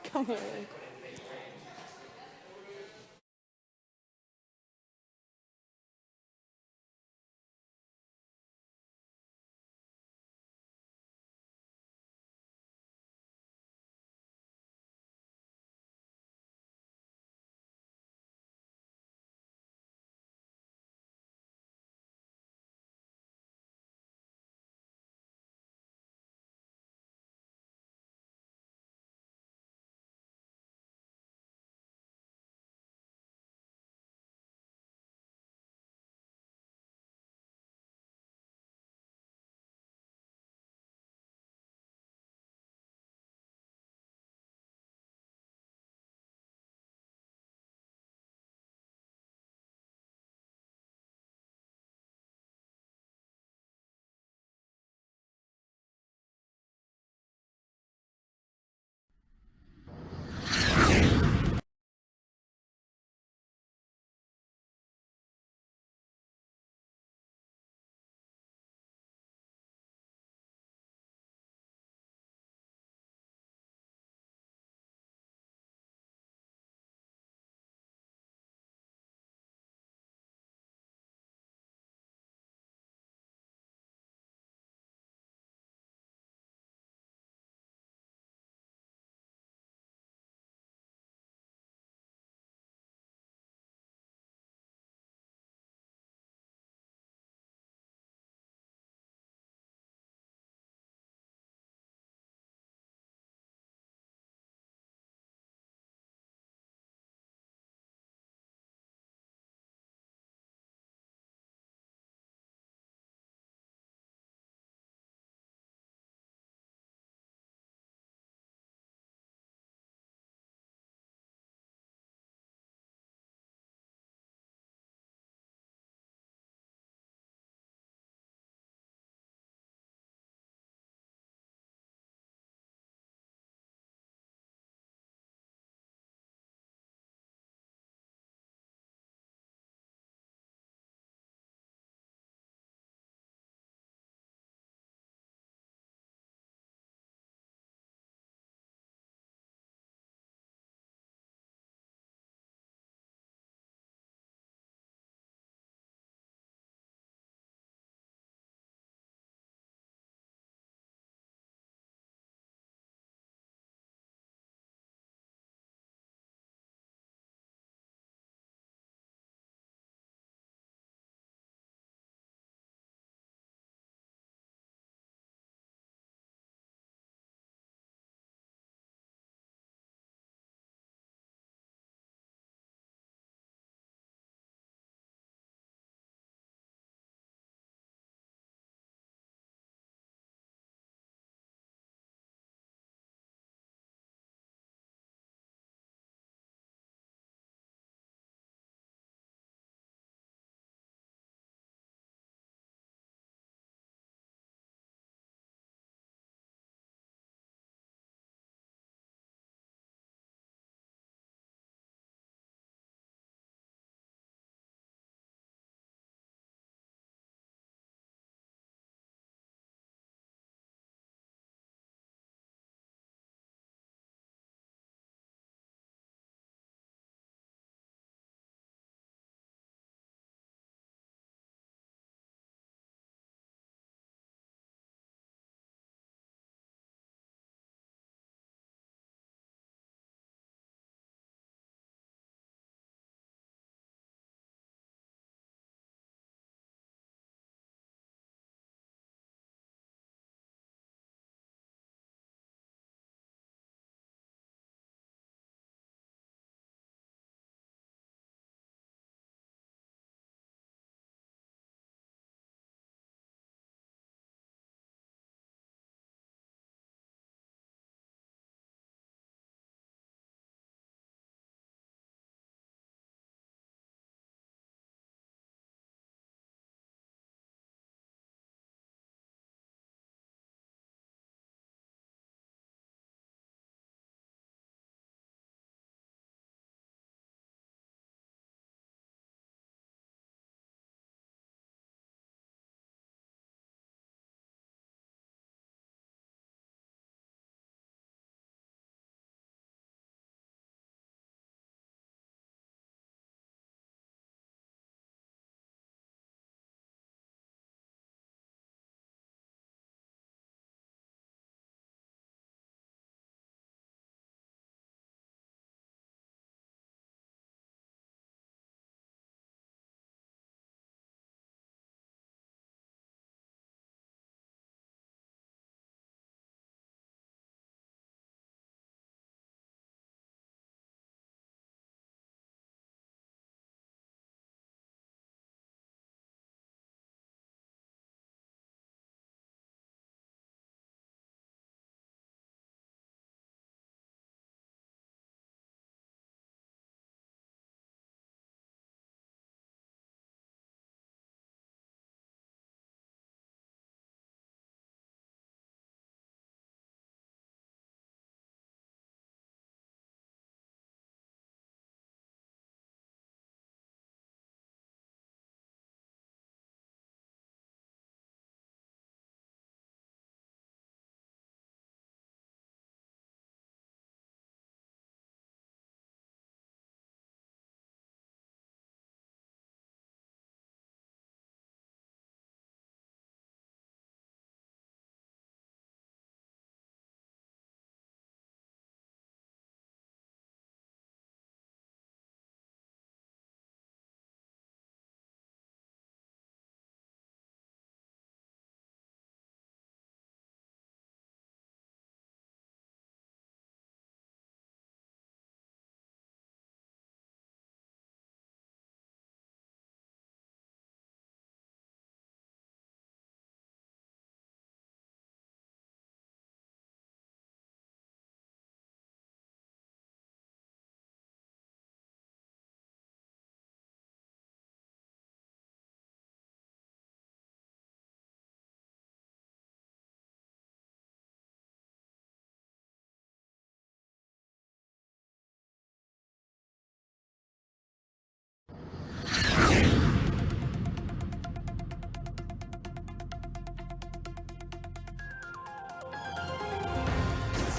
Come here.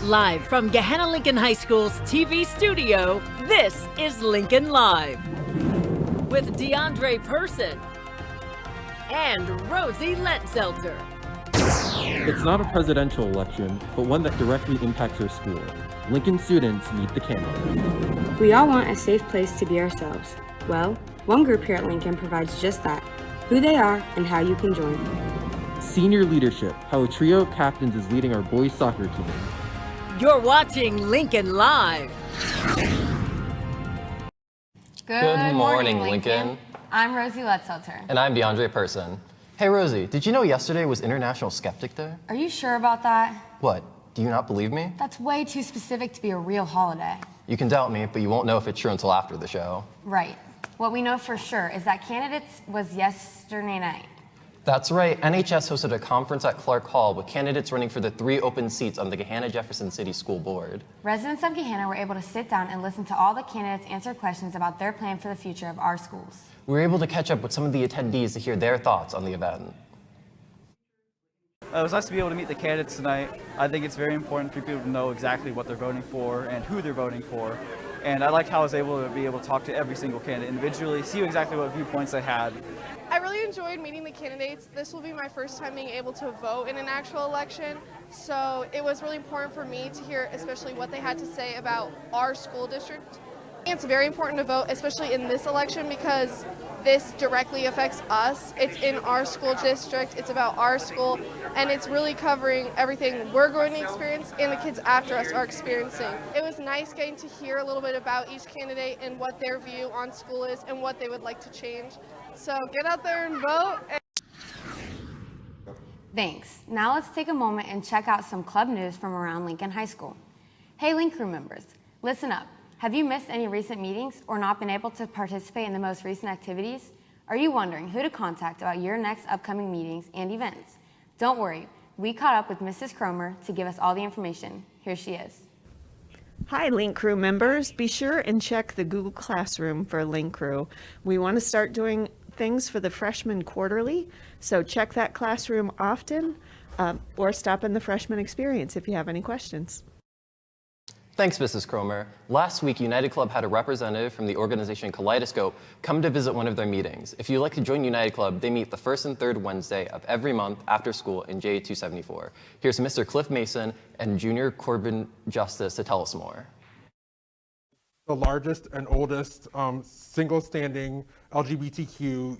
Live from Gahanna Lincoln High School's TV studio, this is Lincoln Live. With DeAndre Person and Rosie Letzelter. It's not a presidential election, but one that directly impacts your school. Lincoln students meet the candidate. We all want a safe place to be ourselves. Well, one group here at Lincoln provides just that, who they are and how you can join. Senior leadership, how a trio of captains is leading our boys soccer team. You're watching Lincoln Live. Good morning, Lincoln. I'm Rosie Letzelter. And I'm DeAndre Person. Hey, Rosie, did you know yesterday was International Skeptic Day? Are you sure about that? What, do you not believe me? That's way too specific to be a real holiday. You can doubt me, but you won't know if it's true until after the show. Right. What we know for sure is that candidates was yesterday night. That's right. NHS hosted a conference at Clark Hall with candidates running for the 3 open seats on the Gahanna-Jefferson City School Board. Residents of Gahanna were able to sit down and listen to all the candidates answer questions about their plan for the future of our schools. We were able to catch up with some of the attendees to hear their thoughts on the event. It was nice to be able to meet the candidates tonight. I think it's very important for people to know exactly what they're voting for and who they're voting for. And I liked how I was able to talk to every single candidate individually, see exactly what viewpoints they had. I really enjoyed meeting the candidates. This will be my first time being able to vote in an actual election, so it was really important for me to hear especially what they had to say about our school district. It's very important to vote, especially in this election, because this directly affects us. It's in our school district, it's about our school, and it's really covering everything we're going to experience and the kids after us are experiencing. It was nice getting to hear a little bit about each candidate and what their view on school is and what they would like to change. So get out there and vote. Thanks. Now let's take a moment and check out some club news from around Lincoln High School. Hey, Link crew members, listen up. Have you missed any recent meetings or not been able to participate in the most recent activities? Are you wondering who to contact about your next upcoming meetings and events? Don't worry, we caught up with Mrs. Cromer to give us all the information. Here she is. Hi, Link Crew members. Be sure and check the Google Classroom for Link Crew. We want to start doing things for the freshmen quarterly, so check that classroom often or stop in the freshman experience if you have any questions. Things, Mrs. Cromer. Last week, United Club had a representative from the organization Kaleidoscope come to visit one of their meetings. If you'd like to join United Club, they meet the first and third Wednesday of every month after school in J274. Here's Mr. Cliff Mason and Junior Corbin Justice to tell us more. The largest and oldest single-standing LGBTQ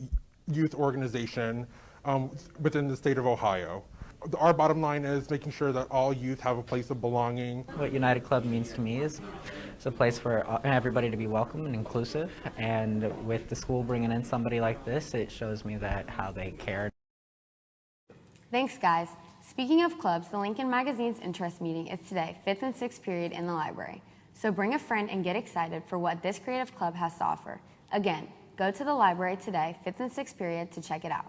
youth organization within the state of Ohio. Our bottom line is making sure that all youth have a place of belonging. What United Club means to me is it's a place for everybody to be welcome and inclusive, and with the school bringing in somebody like this, it shows me that how they care. Thanks, guys. Speaking of clubs, the Lincoln Magazine's interest meeting is today, 5th and 6th period in the library. So bring a friend and get excited for what this creative club has to offer. Again, go to the library today, 5th and 6th period, to check it out.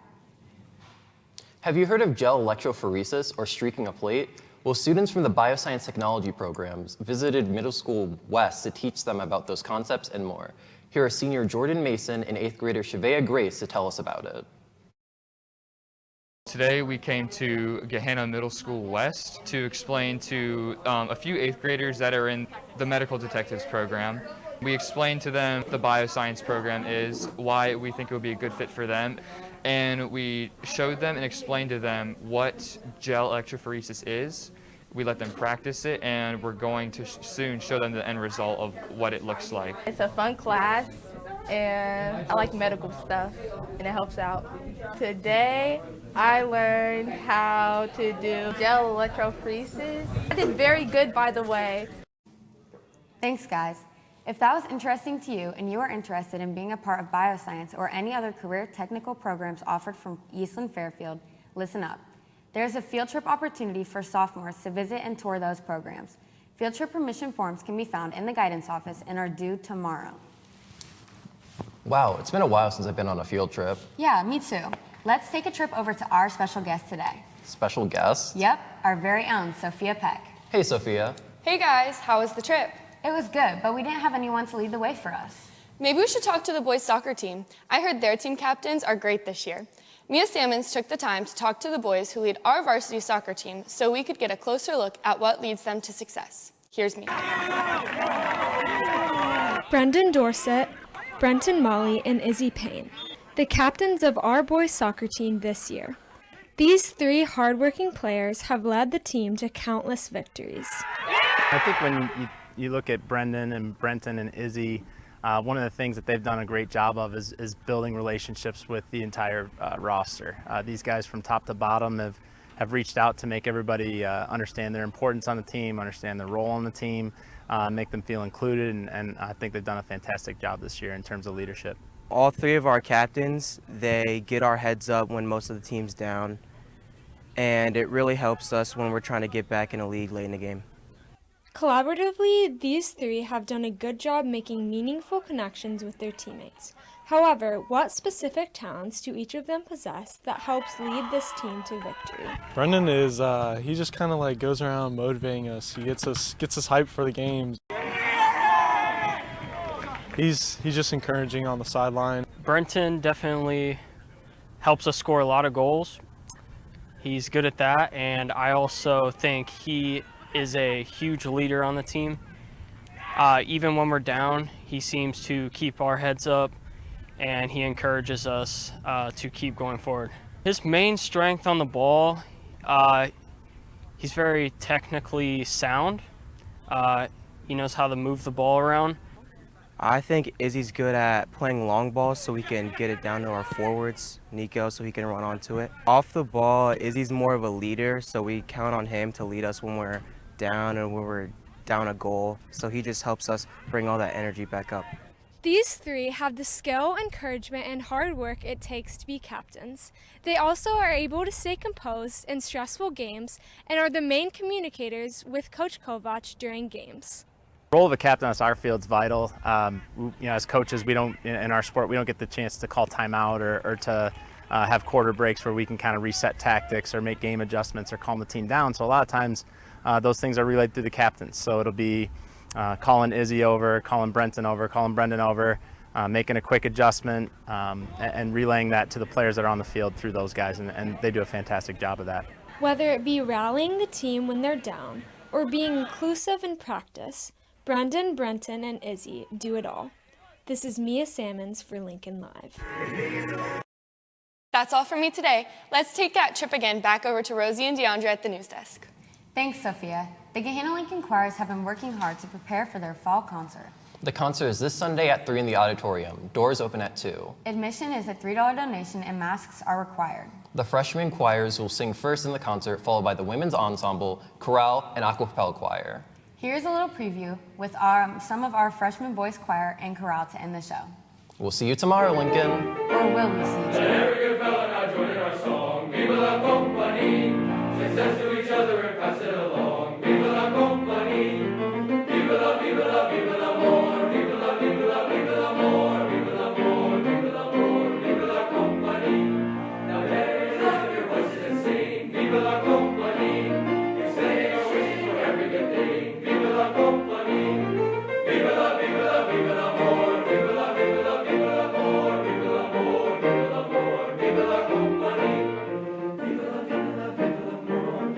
Have you heard of gel electrophoresis or streaking a plate? Well, students from the Bioscience Technology programs visited Middle School West to teach them about those concepts and more. Here are senior Jordan Mason and 8th grader Shavea Grace to tell us about it. Today we came to Gahanna Middle School West to explain to a few 8th graders that are in the Medical Detectives program. We explained to them the bioscience program is, why we think it would be a good fit for them, and we showed them and explained to them what gel electrophoresis is. We let them practice it, and we're going to soon show them the end result of what it looks like. It's a fun class, and I like medical stuff, and it helps out. Today, I learned how to do gel electrophoresis. I did very good, by the way. Thanks, guys. If that was interesting to you and you are interested in being a part of bioscience or any other career technical programs offered from Eastland Fairfield, listen up. There's a field trip opportunity for sophomores to visit and tour those programs. Field trip permission forms can be found in the guidance office and are due tomorrow. Wow, it's been a while since I've been on a field trip. Yeah, me too. Let's take a trip over to our special guest today. Special guest? Yep, our very own Sophia Peck. Hey, Sophia. Hey guys, how was the trip? It was good, but we didn't have anyone to lead the way for us. Maybe we should talk to the boys soccer team. I heard their team captains are great this year. Mia Salmons took the time to talk to the boys who lead our varsity soccer team so we could get a closer look at what leads them to success. Here's Mia. Brendan Dorsett, Brenton Molly, and Izzy Payne, the captains of our boys soccer team this year. These three hardworking players have led the team to countless victories. I think when you look at Brendan and Brenton and Izzy, one of the things that they've done a great job of is building relationships with the entire roster. These guys from top to bottom have reached out to make everybody understand their importance on the team, understand their role on the team, make them feel included, and I think they've done a fantastic job this year in terms of leadership. All three of our captains, they get our heads up when most of the team's down, and it really helps us when we're trying to get back in a league late in the game. Collaboratively, these three have done a good job making meaningful connections with their teammates. However, what specific talents do each of them possess that helps lead this team to victory? Brendan is, he just kind of like goes around motivating us. He gets us hyped for the games. He's just encouraging on the sideline. Brenton definitely helps us score a lot of goals. He's good at that, and I also think he is a huge leader on the team. Even when we're down, he seems to keep our heads up, and he encourages us to keep going forward. His main strength on the ball, he's very technically sound. He knows how to move the ball around. I think Izzy's good at playing long balls so we can get it down to our forwards, Nico, so he can run onto it. Off the ball, Izzy's more of a leader, so we count on him to lead us when we're down and when we're down a goal. So he just helps us bring all that energy back up. These three have the skill, encouragement, and hard work it takes to be captains. They also are able to stay composed in stressful games and are the main communicators with Coach Kovac during games. The role of a captain on our field is vital. As coaches, we don't, in our sport, we don't get the chance to call timeout or to have quarter breaks where we can kind of reset tactics or make game adjustments or calm the team down. So a lot of times those things are relayed through the captains. So it'll be calling Izzy over, calling Brenton over, calling Brendan over, making a quick adjustment and relaying that to the players that are on the field through those guys, and they do a fantastic job of that. Whether it be rallying the team when they're down or being inclusive in practice, Brendan, Brenton, and Izzy do it all. This is Mia Salmons for Lincoln Live. That's all from me today. Let's take that trip again back over to Rosie and DeAndre at the news desk. Thanks, Sophia. The Gahanna Lincoln Choirs have been working hard to prepare for their fall concert. The concert is this Sunday at 3 in the auditorium. Doors open at 2. Admission is a $3 donation and masks are required. The freshman choirs will sing first in the concert, followed by the women's ensemble, chorale, and a cappella choir. Here's a little preview with some of our freshman boys choir and chorale to end the show. We'll see you tomorrow, Lincoln. Or will we see you tomorrow? Every good fella now join in our song. Viva la company. Success to each other and pass it along. Viva la company. Viva la, viva la, viva la more. Viva la, viva la, viva la more. Viva la more, viva la more. Viva la company. Now raise up your voices and sing. Viva la company. Extending our wishes for every good thing. Viva la company. Viva la, viva la, viva la more. Viva la, viva la, viva la more. Viva la more, viva la more. Viva la company. Viva la, viva la, viva la more.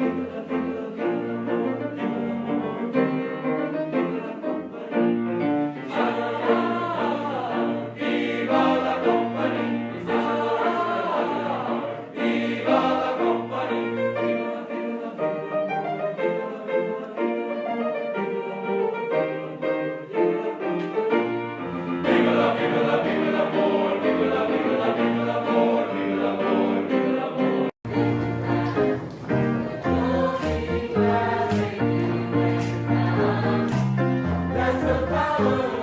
Viva la, viva la, viva la more. Viva la more, viva la company. Viva la company. Viva la company. Viva la, viva la, viva la more. Viva la, viva la, viva la more. Viva la more, viva la more. That's the power.